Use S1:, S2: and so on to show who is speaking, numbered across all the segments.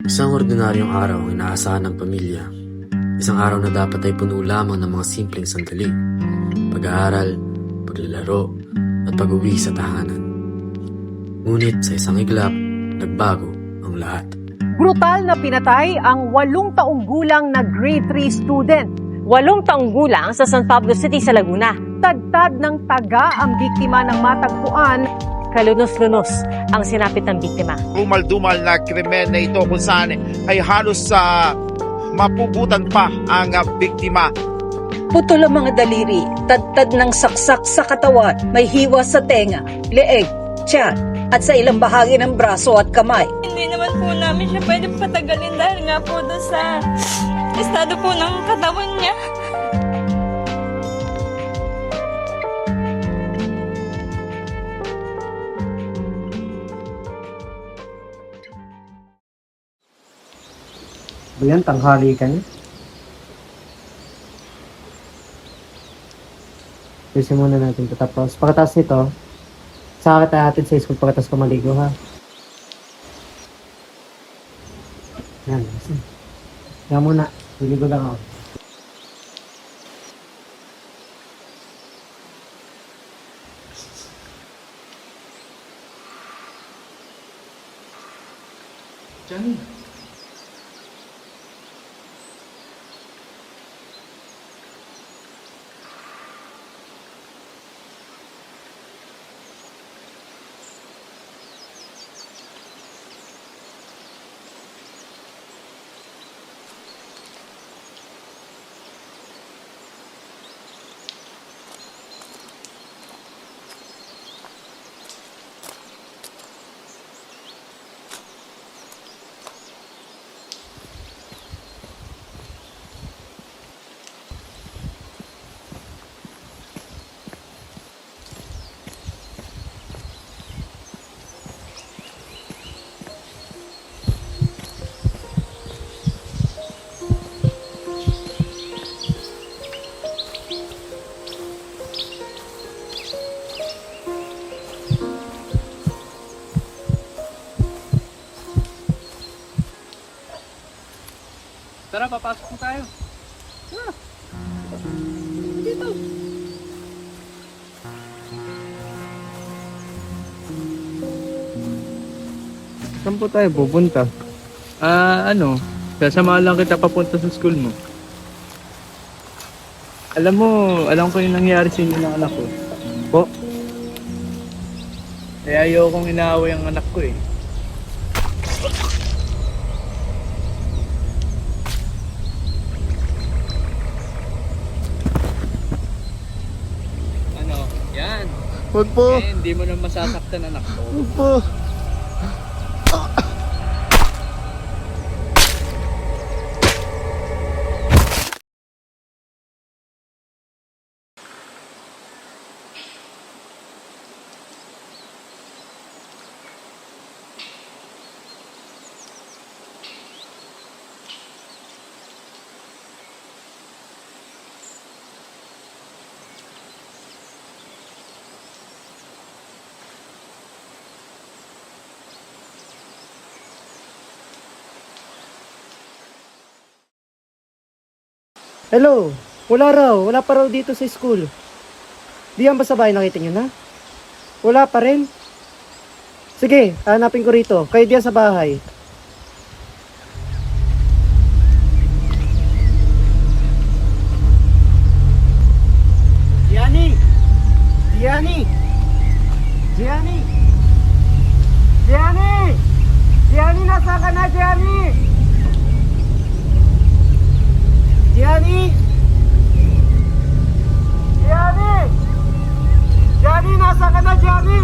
S1: Isang ordinaryong araw ang inaasahan ng pamilya. Isang araw na dapat ay puno lamang ng mga simpleng sandali. Pag-aaral, paglalaro, at pag-uwi sa tahanan. Ngunit sa isang iglap, nagbago ang lahat.
S2: Brutal na pinatay ang 8 taong gulang na grade 3 student.
S3: 8 taong gulang sa San Pablo City sa Laguna.
S2: Tagtad ng taga ang biktima ng matagpuan.
S3: Kalunos-lunos ang sinapit ng biktima.
S4: Rumal-dumal na krimen na ito kung saan ay halos sa mapugutan pa ang biktima.
S5: Putol ang mga daliri, tadtad ng saksak sa katawan, may hiwa sa tenga, leeg, tiyan, at sa ilang bahagi ng braso at kamay.
S6: Hindi naman po namin siya pwede patagalin dahil nga po doon sa estado po ng katawan niya.
S7: Ayan, tanghali ka niya. Ayusin muna natin ito. Tapos, pagkatapos nito, saka kita hatid sa school pagkatapos ko maligo, ha? Yan. Yan muna. Liligo lang ako. Johnny.
S8: Tara, papasok mo tayo. Dito. Saan po tayo pupunta? Sasama lang kita papunta sa school mo. Alam ko yung nangyari sa inyo ng anak ko. Po? Kaya ayokong inaaway ang anak ko eh. Yan.
S4: Huwag po.
S8: Hindi mo na masasaktan anak ko.
S4: Huwag po.
S7: Hello! Wala raw. Wala pa raw dito sa school. Di yan ba sa bahay nakita nyo na? Wala pa rin. Sige, hanapin ko rito. Kayo diyan sa bahay. Gianni! Gianni! Gianni! Gianni! Gianni, nasa ka na, Gianni? Gianni! Gianni! Gianni, nasa ka na, Gianni?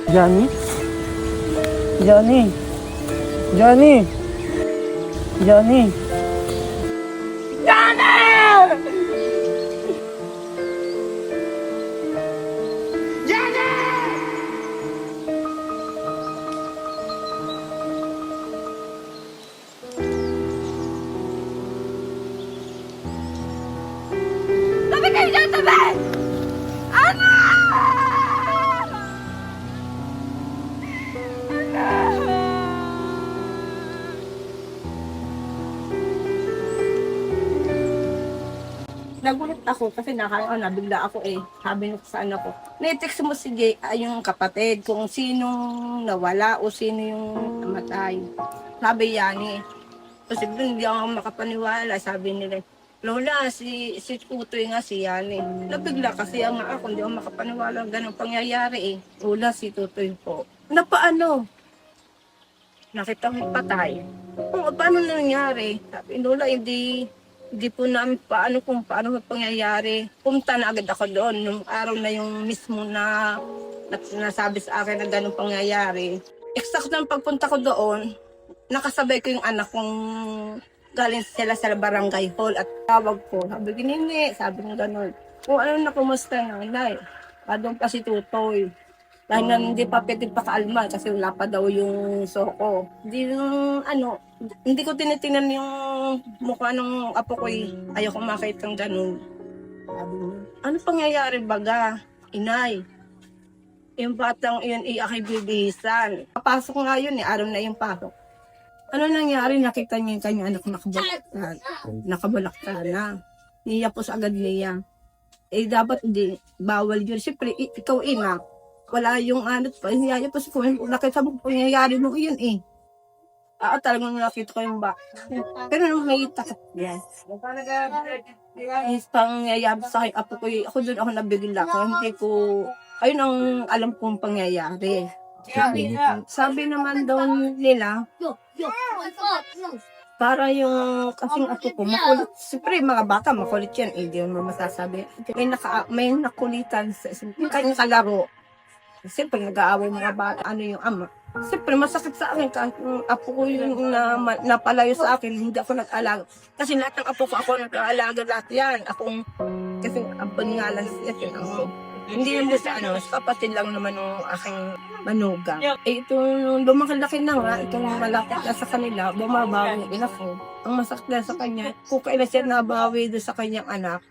S7: Gianni? Gianni? Gianni? Gianni?
S6: Tabi kayo dyan, tabi!
S9: ako kasi nabigla ako eh. Sabi ko sa anak ko, na-text mo si Jay, yung kapatid, kung sinong nawala o sino yung namatay. Sabi yan eh. Kasi doon hindi ako makapaniwala, sabi nila. Lola, si Tutoy nga si Yan eh. Nabigla kasi nga ako, hindi ako makapaniwala ganun pangyayari eh. Lola, si Tutoy po. Na paano? Nakita mo patay. Paano nangyari? Sabi, Lola, hindi po namin paano pangyayari. Punta na agad ako doon. Nung araw na yung mismo na nasabi sa akin na ganun pangyayari. Exact ng pagpunta ko doon, nakasabay ko yung anak kong galing sila sa barangay hall at tawag ko. Sabi, ginini, sabi ng gano'n. Kung ano na, kumusta nanay? Doon pa si Tutoy. Dahil na hindi pa pwede pakaalma kasi wala pa daw yung soko. Hindi ko tinitingnan yung mukha ng apo ko eh. Ayaw ko makita ng gano'n. Sabi niya, ano pangyayari baga, inay? Yung batang yun, ako'y bibihisan. Papasok nga yun eh, araw na yung pasok. Ano nangyari? Nakita niya yung kanyang anak nakabalakta na. Niyapos agad niya. Eh, dapat hindi, bawal yun. Siyempre, ikaw ina, wala yung anot pa. Niyapos ko, nakita mo pangyayari mo yun eh. Talagang nakita ko yung ba. Pero nung may takot yan. Yes, pangyayari sa akin, apo ko, ako doon ako nabigla ko. Hindi ko, ayun ang alam kong pangyayari. Sabi naman daw nila, para yung kasing apo ko, makulit. Siyempre, mga bata, makulit yan. Hindi mo masasabi. May nakulitan sa kanyang kalaro. Siyempre, nag-aaway mga bata. Ano yung ama? Siyempre, masakit sa akin. Kahit yung apo ko yung napalayo sa akin, hindi ako nag-alaga. Kasi lahat ng apo ko, ako nag-aalaga lahat yan. Kasi ang pangalan siya, hindi naman sa kapatid lang naman ng aking manugang. Ito, lumaki-laki na nga, itong malapit na sa kanila, bumabawi yung ina ko. Ang masakit na sa kanya, kung kailan siya nabawi doon sa kanyang anak,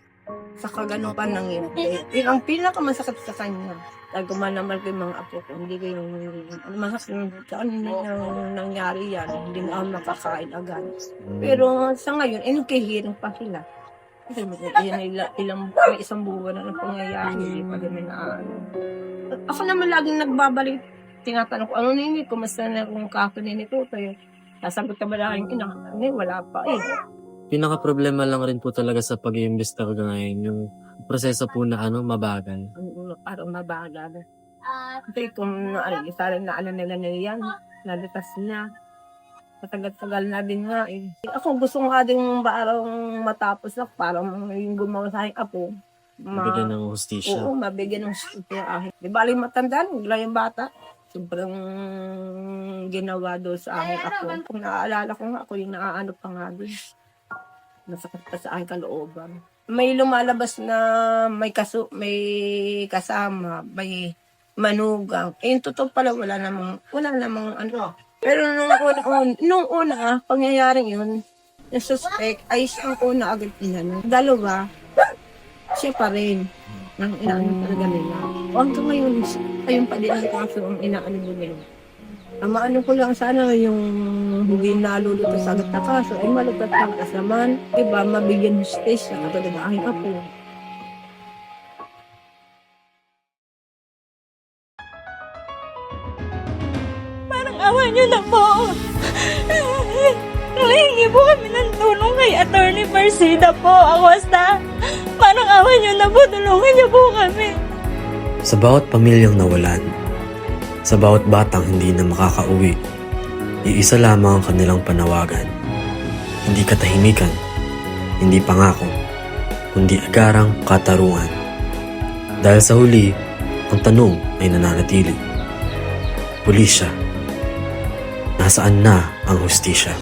S9: sa kaganon pa nang yun. Yun ang pinakamasakit sa kanya. Nagkuman naman ko yung mga apo ko, hindi ko yung masakit yung nangyari yan, hindi na ako makakain agad. Pero sa ngayon, nagkahiring pa sila. Kasi may isang buwan na ng pangyayari, hindi pa rin naano. Ako naman laging nagbabalik, tinatanong ko, ano nini, kumusta na kung kako nini Tutoy? Nasagot na ba na yung ina? Wala pa eh.
S1: Pinaka-problema lang rin po talaga sa pag-iimbestiga ngayon, yung proseso po na mabagal.
S9: Parang mabagal. Kasi kung isa rin na alam nila yan, nalitas na. Matagal-tagal na din nga eh. Ako gusto nga din parang matapos na parang yung gumawa sa aking apo.
S1: Mabigyan ng hustisya.
S9: Oo, mabigyan ng hustisya. Di ba yung matandaan, wala yung bata. Sobrang ginawa doon sa aking apo. Kung naaalala ko nga, ako yung naaano pa nga doon. Nasakit pa sa aking kalooban. May lumalabas na may kasama, may manugang. Yung totoo pala, wala namang ano. Pero nung una, pangyayaring yun, yung suspect ay siyang una agad inano. Dalawa, siya pa rin. Nang inaano talaga nila. O hanggang ngayon, ayun pa din ang kaso ang inaano nila. Ang maano ko lang sana yung hindi naluluto sa agad na kaso, ay malugkat ng kasaman. Diba, mabigyan hustisya katulad ng aking apo.
S6: Awa niyo na po. Nahihingi po kami ng tulong kay Attorney Persida po. Ako parang awa niyo na po. Tulungan niyo po kami.
S1: Sa bawat pamilyang nawalan, sa bawat batang hindi na makakauwi, iisa lamang ang kanilang panawagan. Hindi katahimikan, hindi pangako, kundi agarang katarungan. Dahil sa huli, ang tanong ay nananatili. Pulisya, nasaan na ang hustisya?